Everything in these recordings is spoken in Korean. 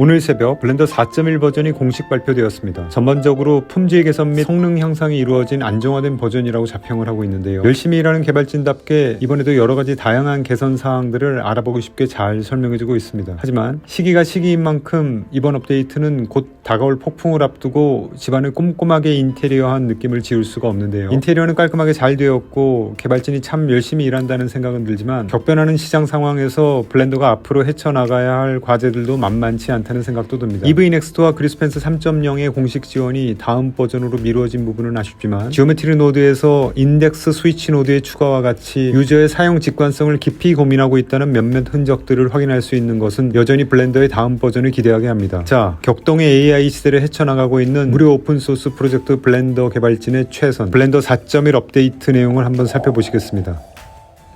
오늘 새벽 블렌더 4.1 버전이 공식 발표되었습니다. 전반적으로 품질 개선 및 성능 향상이 이루어진 안정화된 버전이라고 자평을 하고 있는데요. 열심히 일하는 개발진답게 이번에도 여러가지 다양한 개선 사항들을 알아보고 쉽게 잘 설명해주고 있습니다. 하지만 시기가 시기인 만큼 이번 업데이트는 곧 다가올 폭풍을 앞두고 집안을 꼼꼼하게 인테리어한 느낌을 지울 수가 없는데요. 인테리어는 깔끔하게 잘 되었고 개발진이 참 열심히 일한다는 생각은 들지만 격변하는 시장 상황에서 블렌더가 앞으로 헤쳐나가야 할 과제들도 만만치 않다는 생각도 듭니다. EV 넥스트와 그리스펜스 3.0의 공식 지원이 다음 버전으로 미루어진 부분은 아쉽지만 지오메트리 노드에서 인덱스 스위치 노드의 추가와 같이 유저의 사용 직관성을 깊이 고민하고 있다는 몇몇 흔적들을 확인할 수 있는 것은 여전히 블렌더의 다음 버전을 기대하게 합니다. 자, 격동의 AI 시대를 헤쳐나가고 있는 무료 오픈소스 프로젝트 블렌더 개발진의 최선 블렌더 4.1 업데이트 내용을 한번 살펴보시겠습니다.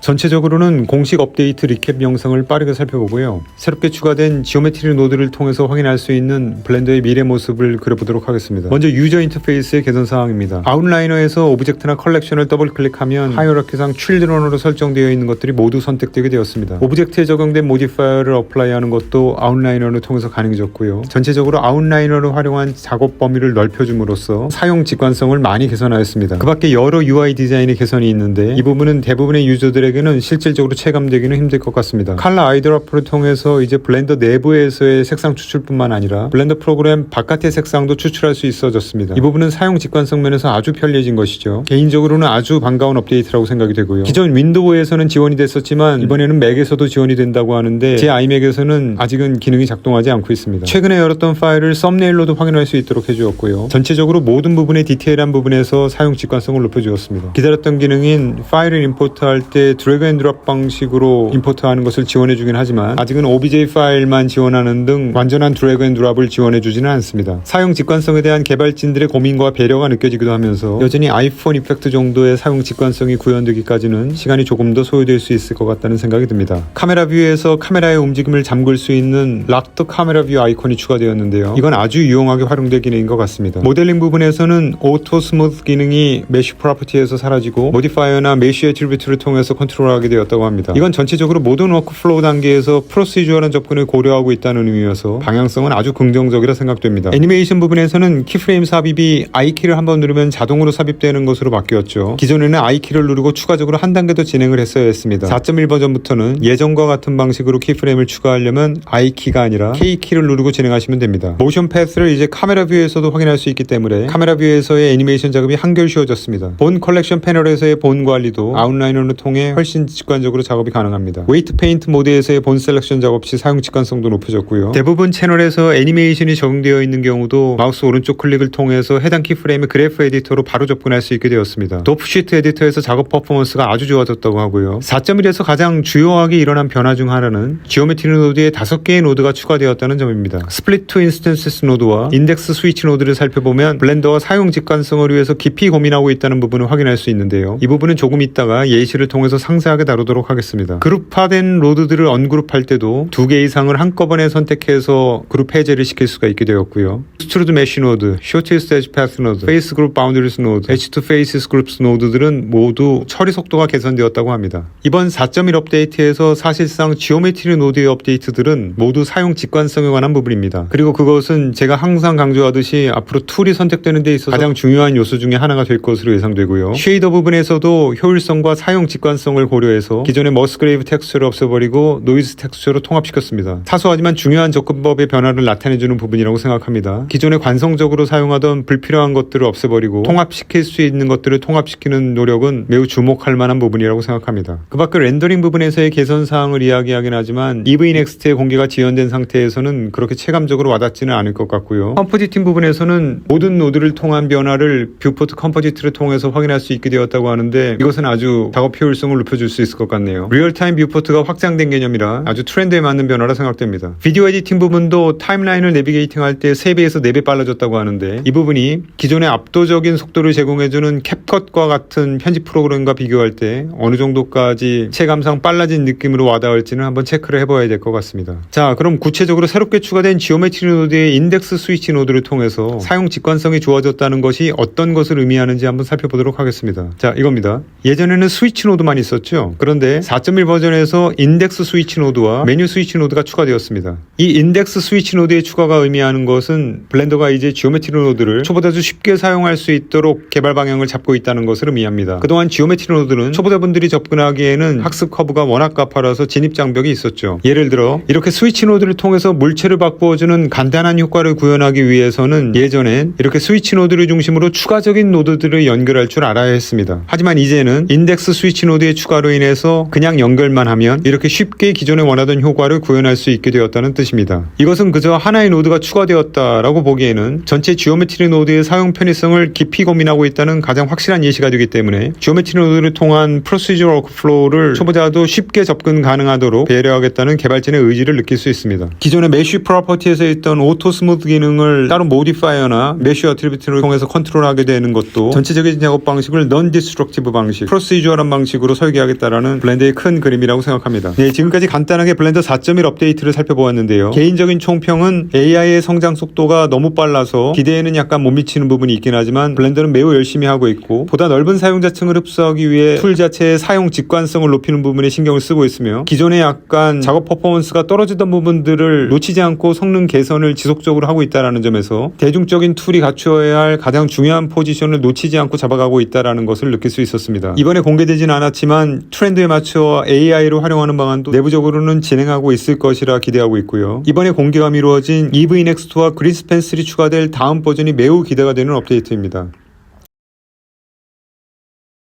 전체적으로는 공식 업데이트 리캡 영상을 빠르게 살펴보고요. 새롭게 추가된 지오메트리 노드를 통해서 확인할 수 있는 블렌더의 미래 모습을 그려보도록 하겠습니다. 먼저 유저 인터페이스의 개선 사항입니다. 아웃라이너에서 오브젝트나 컬렉션을 더블 클릭하면 하이어러키상 칠드런으로 설정되어 있는 것들이 모두 선택되게 되었습니다. 오브젝트에 적용된 모디파이어를 어플라이하는 것도 아웃라이너를 통해서 가능해졌고요. 전체적으로 아웃라이너를 활용한 작업 범위를 넓혀줌으로써 사용 직관성을 많이 개선하였습니다. 그 밖에 여러 UI 디자인의 개선이 있는데 이 부분은 대부분의 유저들에게 는 실질적으로 체감되기는 힘들 것 같습니다. 컬러 아이드로프를 통해서 이제 블렌더 내부에서의 색상 추출뿐만 아니라 블렌더 프로그램 바깥의 색상도 추출할 수 있어졌습니다. 이 부분은 사용 직관성 면에서 아주 편리해진 것이죠. 개인적으로는 아주 반가운 업데이트라고 생각이 되고요. 기존 윈도우에서는 지원이 됐었지만 이번에는 맥에서도 지원이 된다고 하는데 제 아이맥에서는 아직은 기능이 작동하지 않고 있습니다. 최근에 열었던 파일을 썸네일로도 확인할 수 있도록 해주었고요. 전체적으로 모든 부분의 디테일한 부분에서 사용 직관성을 높여주었습니다. 기다렸던 기능인 파일을 임포트할 때 드래그 앤 드롭 방식으로 임포트하는 것을 지원해주긴 하지만 아직은 OBJ 파일만 지원하는 등 완전한 드래그 앤 드롭을 지원해주지는 않습니다. 사용 직관성에 대한 개발진들의 고민과 배려가 느껴지기도 하면서 여전히 아이폰 이펙트 정도의 사용 직관성이 구현되기까지는 시간이 조금 더 소요될 수 있을 것 같다는 생각이 듭니다. 카메라 뷰에서 카메라의 움직임을 잠글 수 있는 락드 카메라 뷰 아이콘이 추가되었는데요. 이건 아주 유용하게 활용될 기능인 것 같습니다. 모델링 부분에서는 오토 스무스 기능이 메쉬 프로퍼티에서 사라지고 모디파이어나 메쉬 애트리뷰트를 통해서 컨트롤하게 되었다고 합니다. 이건 전체적으로 모든 워크플로우 단계에서 프로시저런 접근을 고려하고 있다는 의미여서 방향성은 아주 긍정적이라 생각됩니다. 애니메이션 부분에서는 키프레임 삽입이 I키를 한번 누르면 자동으로 삽입되는 것으로 바뀌었죠. 기존에는 I키를 누르고 추가적으로 한 단계 더 진행을 했어야 했습니다. 4.1 버전부터는 예전과 같은 방식으로 키프레임을 추가하려면 I키가 아니라 K키를 누르고 진행하시면 됩니다. 모션 패스를 이제 카메라 뷰에서도 확인할 수 있기 때문에 카메라 뷰에서의 애니메이션 작업이 한결 쉬워졌습니다. 본 컬렉션 패널에서의 본 관리도 아웃라이너를 통해 훨씬 직관적으로 작업이 가능합니다. 웨이트 페인트 모드에서의 본 셀렉션 작업 시 사용 직관성도 높여졌고요. 대부분 채널에서 애니메이션이 적용되어 있는 경우도 마우스 오른쪽 클릭을 통해서 해당 키프레임의 그래프 에디터로 바로 접근할 수 있게 되었습니다. 도프시트 에디터에서 작업 퍼포먼스가 아주 좋아졌다고 하고요. 4.1에서 가장 주요하게 일어난 변화 중 하나는 지오메트리 노드에 5개의 노드가 추가되었다는 점입니다. 스플릿 투 인스턴스 노드와 인덱스 스위치 노드를 살펴보면 블렌더가 사용 직관성을 위해서 깊이 고민하고 있다는 부분을 확인할 수 있는데요. 이 부분은 조금 있다가 예시를 통해서 상세하게 다루도록 하겠습니다. 그룹화된 로드들을 언그룹할 때도 2개 이상을 한꺼번에 선택해서 그룹 해제를 시킬 수가 있게 되었고요. 스트루드 메쉬 노드, 쇼티스트 에지 패스 노드, 페이스 그룹 바운더리스 노드, 에지 투 페이스 그룹스 노드들은 모두 처리 속도가 개선되었다고 합니다. 이번 4.1 업데이트에서 사실상 지오메트리 노드의 업데이트들은 모두 사용 직관성에 관한 부분입니다. 그리고 그것은 제가 항상 강조하듯이 앞으로 툴이 선택되는 데 있어서 가장 중요한 요소 중에 하나가 될 것으로 예상되고요. 쉐이더 부분에서도 효율성과 사용 직관성을 고려해서 기존의 머스그레이브 텍스처를 없애버리고 노이즈 텍스처로 통합시켰습니다. 사소하지만 중요한 접근법의 변화를 나타내주는 부분이라고 생각합니다. 기존에 관성적으로 사용하던 불필요한 것들을 없애버리고 통합시킬 수 있는 것들을 통합시키는 노력은 매우 주목할 만한 부분이라고 생각합니다. 그 밖에 렌더링 부분에서의 개선 사항을 이야기하긴 하지만 EV 넥스트의 공개가 지연된 상태에서는 그렇게 체감적으로 와닿지는 않을 것 같고요. 컴포지팅 부분에서는 모든 노드를 통한 변화를 뷰포트 컴포지트를 통해서 확인할 수 있게 되었다고 하는데 이것은 아주 작업 효율성을 높여줄 수 있을 것 같네요. 리얼타임 뷰포트가 확장된 개념이라 아주 트렌드에 맞는 변화라 생각됩니다. 비디오 에디팅 부분도 타임라인을 내비게이팅 할 때 3배에서 4배 빨라졌다고 하는데 이 부분이 기존의 압도적인 속도를 제공해주는 캡컷과 같은 편집 프로그램과 비교할 때 어느 정도까지 체감상 빨라진 느낌으로 와닿을지는 한번 체크를 해봐야 될 것 같습니다. 자, 그럼 구체적으로 새롭게 추가된 지오메트리 노드의 인덱스 스위치 노드를 통해서 사용 직관성이 좋아졌다는 것이 어떤 것을 의미하는지 한번 살펴보도록 하겠습니다. 자, 이겁니다. 예전에는 스위치 노드만 있었죠. 있었죠. 그런데 4.1 버전에서 인덱스 스위치 노드와 메뉴 스위치 노드가 추가되었습니다. 이 인덱스 스위치 노드의 추가가 의미하는 것은 블렌더가 이제 지오메트리 노드를 초보자도 쉽게 사용할 수 있도록 개발 방향을 잡고 있다는 것을 의미합니다. 그동안 지오메트리 노드는 초보자분들이 접근하기에는 학습 커브가 워낙 가파라서 진입 장벽이 있었죠. 예를 들어 이렇게 스위치 노드를 통해서 물체를 바꾸어주는 간단한 효과를 구현하기 위해서는 예전엔 이렇게 스위치 노드를 중심으로 추가적인 노드들을 연결할 줄 알아야 했습니다. 하지만 이제는 인덱스 스위치 노드의 추가로 인해서 그냥 연결만 하면 이렇게 쉽게 기존에 원하던 효과를 구현할 수 있게 되었다는 뜻입니다. 이것은 그저 하나의 노드가 추가되었다라고 보기에는 전체 지오메트리 노드의 사용 편의성을 깊이 고민하고 있다는 가장 확실한 예시가 되기 때문에 지오메트리 노드를 통한 프로시저럴 워크플로우를 초보자도 쉽게 접근 가능하도록 배려하겠다는 개발진의 의지를 느낄 수 있습니다. 기존의 메쉬 프로퍼티에서 있던 오토 스무드 기능을 따로 모디파이어나 메쉬 어트리뷰트를 통해서 컨트롤하게 되는 것도 전체적인 작업 방식을 넌 디스트럭티브 방식, 프로시저럴한 방식으로 설계하겠다라는 블렌더의 큰 그림이라고 생각합니다. 네, 지금까지 간단하게 블렌더 4.1 업데이트를 살펴보았는데요. 개인적인 총평은 AI의 성장 속도가 너무 빨라서 기대에는 약간 못 미치는 부분이 있긴 하지만 블렌더는 매우 열심히 하고 있고 보다 넓은 사용자층을 흡수하기 위해 툴 자체의 사용 직관성을 높이는 부분에 신경을 쓰고 있으며 기존에 약간 작업 퍼포먼스가 떨어지던 부분들을 놓치지 않고 성능 개선을 지속적으로 하고 있다는 점에서 대중적인 툴이 갖추어야 할 가장 중요한 포지션을 놓치지 않고 잡아가고 있다는 것을 느낄 수 있었습니다. 이번에 공개되지는 않았지만 트렌드에 맞춰 AI로 활용하는 방안도 내부적으로는 진행하고 있을 것이라 기대하고 있고요. 이번에 공개가 이루어진 EV 넥스트와 그린스펜 3 추가될 다음 버전이 매우 기대가 되는 업데이트입니다.